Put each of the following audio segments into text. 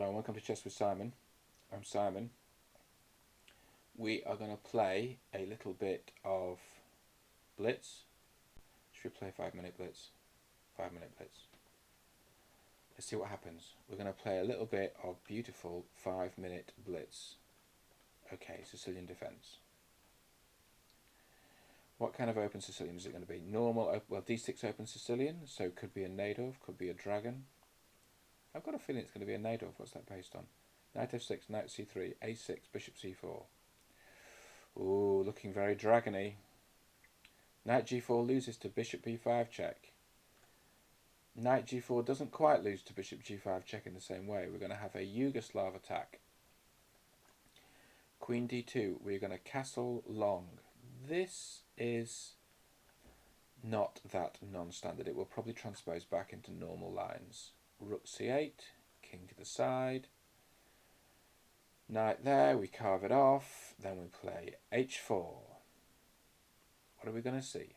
Hello and welcome to Chess with Simon. I'm Simon. We are going to play a little bit of Blitz. Should we play 5-minute Blitz? 5-minute Blitz. Let's see what happens. We're going to play a little bit of beautiful 5-minute Blitz. Okay, Sicilian defence. What kind of open Sicilian is it going to be? Normal, well, d6 open Sicilian, so it could be a Nadov, could be a dragon. I've got a feeling it's going to be a Nadov. What's that based on? Knight f6, knight c3, a6, bishop c4. Ooh, looking very dragony. Knight g4 loses to bishop b5 check. Knight g4 doesn't quite lose to bishop g5 check in the same way. We're going to have a Yugoslav attack. Queen d2, we're going to castle long. This is not that non-standard. It will probably transpose back into normal lines. Rook c8, king to the side. Knight there, we carve it off. Then we play h4. What are we going to see?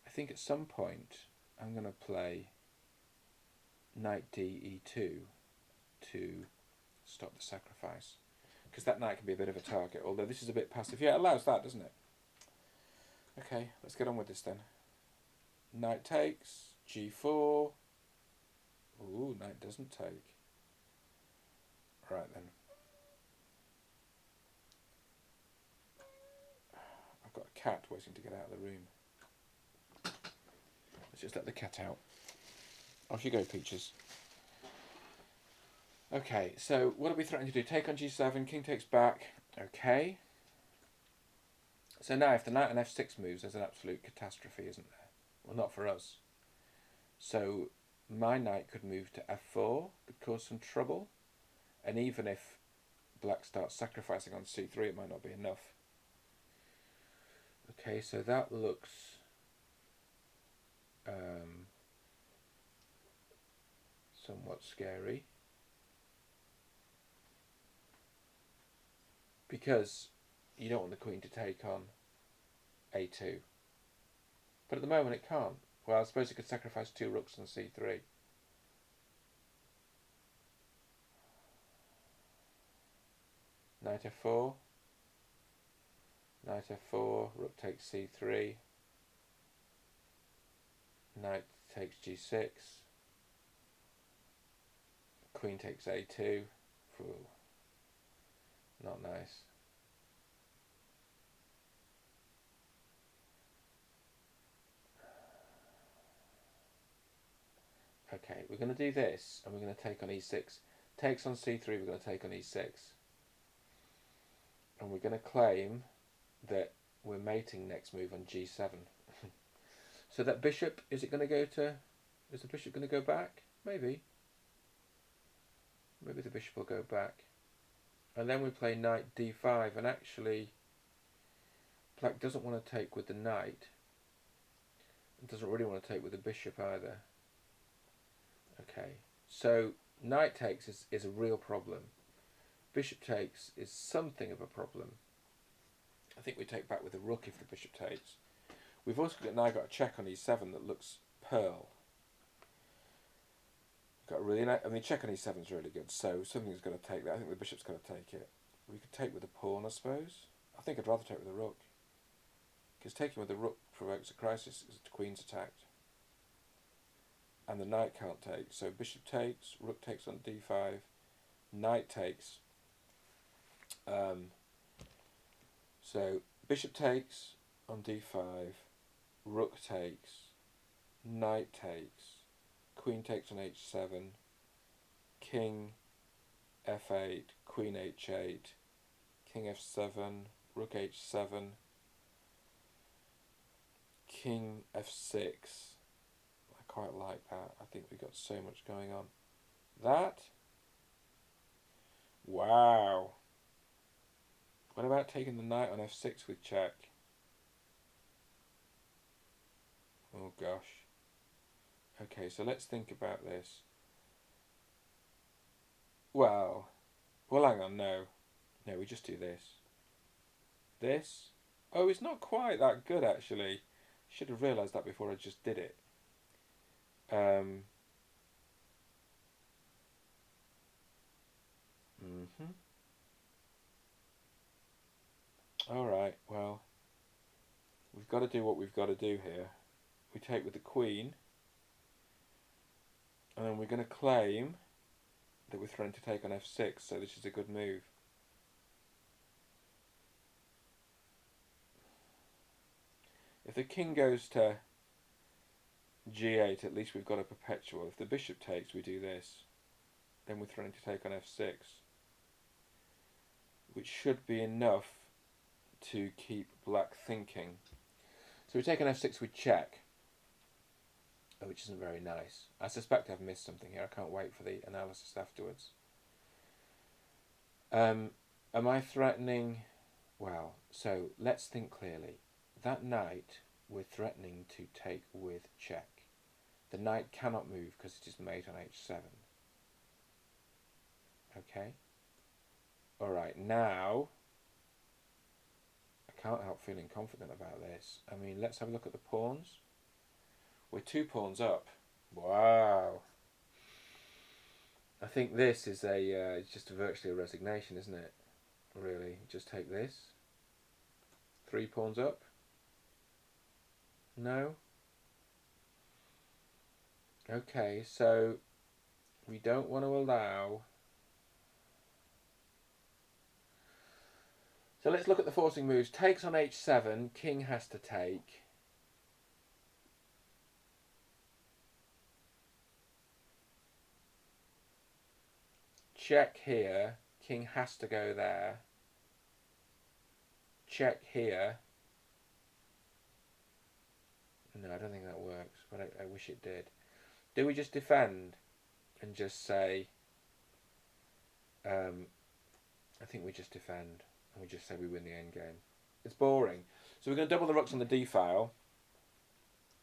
I think at some point I'm going to play knight d e2 to stop the sacrifice. Because that knight can be a bit of a target, although this is a bit passive. Yeah, it allows that, doesn't it? Okay, let's get on with this then. Knight takes, g4. Ooh, knight doesn't take. Right then. I've got a cat waiting to get out of the room. Let's just let the cat out. Off you go, Peaches. Okay, so what are we threatening to do? Take on g7, king takes back. Okay. So now if the knight on f6 moves, there's an absolute catastrophe, isn't there? Well, not for us. So my knight could move to f4, could cause some trouble. And even if black starts sacrificing on c3, it might not be enough. Okay, so that looks somewhat scary. Because you don't want the queen to take on a2. But at the moment it can't. Well, I suppose it could sacrifice 2 rooks on c3. Knight f4. Knight f4, rook takes c3. Knight takes g6. Queen takes a2. Ooh, not nice. Okay, we're going to do this, and we're going to take on e6. Takes on c3, we're going to take on e6. And we're going to claim that we're mating next move on g7. So that bishop, is the bishop going to go back? Maybe. Maybe the bishop will go back. And then we play knight d5, and actually black doesn't want to take with the knight. It doesn't really want to take with the bishop either. Okay, so knight takes is a real problem. Bishop takes is something of a problem. I think we take back with the rook if the bishop takes. We've also now got a check on e7 that looks pearl. Got a really nice, I mean, check on e7 is really good, so something's going to take that. I think the bishop's going to take it. We could take with the pawn, I suppose. I think I'd rather take with the rook. Because taking with the rook provokes a crisis as the queen's attacked. And the knight can't take. So bishop takes, rook takes on d5, knight takes. So bishop takes on d5, rook takes, knight takes, queen takes on h7, king f8, queen h8, king f7, rook h7, king f6. I quite like that. I think we've got so much going on. That? Wow. What about taking the knight on f6 with check? Oh gosh. Okay, so let's think about this. Well, hang on, no. No, we just do this. This? Oh, it's not quite that good actually. Should have realised that before I just did it. Alright, well, we've got to do what we've got to do here. We take with the queen, and then we're going to claim that we're threatening to take on f6, so this is a good move. If the king goes to g8, at least we've got a perpetual. If the bishop takes, we do this. Then we're threatening to take on f6, which should be enough to keep black thinking. So we take on f6 with check, which isn't very nice. I suspect I've missed something here. I can't wait for the analysis afterwards. Am I threatening? Well, so let's think clearly. That knight we're threatening to take with check. The knight cannot move because it is mate on h7. Okay? Alright, now I can't help feeling confident about this. I mean, let's have a look at the pawns. We're 2 pawns up. Wow. I think this is it's just virtually a resignation, isn't it? Really, just take this. 3 pawns up. No? Okay, so we don't want to allow... So let's look at the forcing moves. Takes on h7, king has to take. Check here, king has to go there. Check here. No, I don't think that works, but I wish it did. Do we just defend and just say, I think we just defend and we just say we win the endgame. It's boring. So we're going to double the rooks on the d file.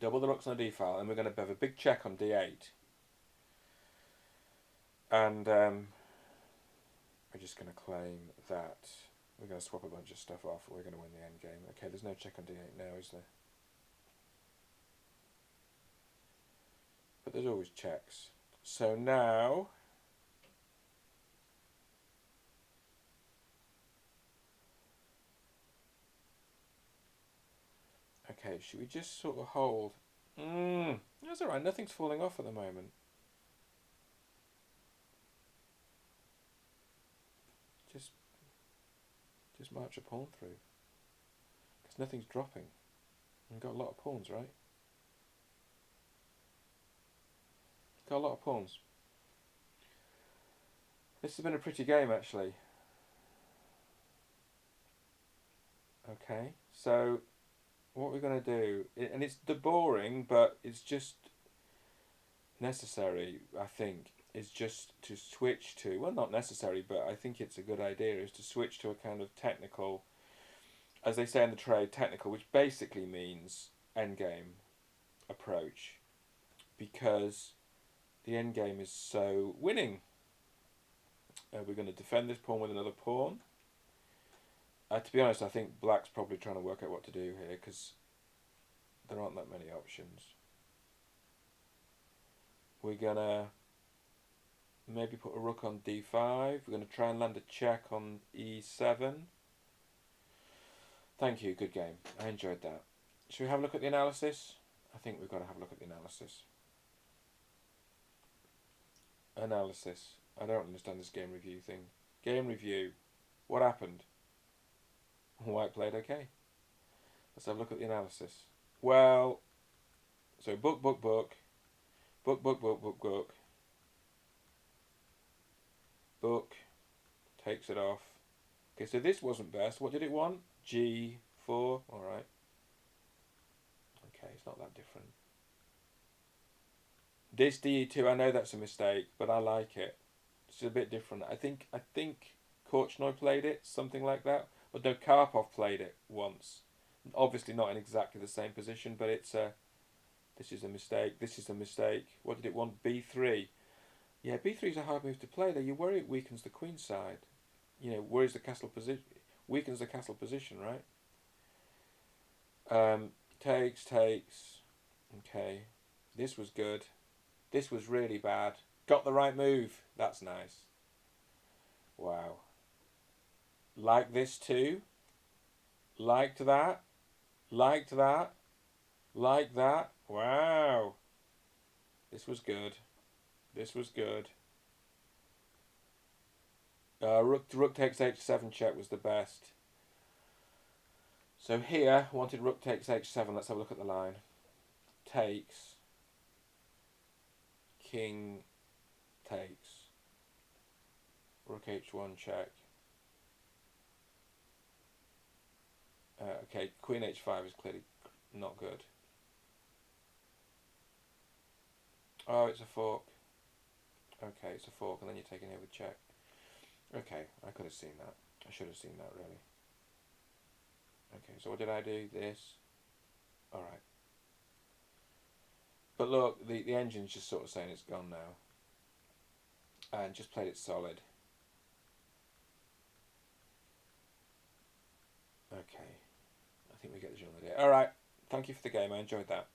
Double the rooks on the d file, and we're going to have a big check on d8. And we're just going to claim that we're going to swap a bunch of stuff off. We're going to win the endgame. Okay, there's no check on d8 now, is there? But there's always checks. So now okay, should we just sort of hold? That's alright, nothing's falling off at the moment. Just march a pawn through. Because nothing's dropping. We've got a lot of pawns, right? Got a lot of pawns. This has been a pretty game, actually. Okay, so what we're going to do, and it's boring, but it's just necessary, I think, is just to switch to, well, not necessary, but I think it's a good idea, is to switch to a kind of technical, as they say in the trade, technical, which basically means endgame approach, because the endgame is so winning. We're going to defend this pawn with another pawn. To be honest, I think black's probably trying to work out what to do here, because there aren't that many options. We're going to maybe put a rook on d5. We're going to try and land a check on e7. Thank you, good game. I enjoyed that. Should we have a look at the analysis? I think we've got to have a look at the analysis. Analysis. I don't understand this game review thing. Game review. What happened? White played okay. Let's have a look at the analysis. Well, so book. Book takes it off. Okay, so this wasn't best. What did it want? G4. Alright. Okay, it's not that different. This DE2, I know that's a mistake, but I like it. It's a bit different. I think Korchnoi played it, something like that. But no, Karpov played it once. Obviously not in exactly the same position, but it's this is a mistake. This is a mistake. What did it want? B3. Yeah, B3 is a hard move to play. Though you worry it weakens the queen side. You know, worries the castle position, weakens the castle position, right? Takes. Okay, this was good. This was really bad. Got the right move. That's nice. Wow. Like this too. Liked that. Liked that. Like that. Wow. This was good. This was good. Rook takes h7 check was the best. So here, wanted rook takes h7. Let's have a look at the line. Takes. King takes. Rook h1 check. Okay, queen h5 is clearly not good. Oh, it's a fork. Okay, it's a fork, and then you're taking here with check. Okay, I could have seen that. I should have seen that, really. Okay, so what did I do? This. Alright. But look, the engine's just sort of saying it's gone now. And just played it solid. Okay. I think we get the general idea. Alright, thank you for the game. I enjoyed that.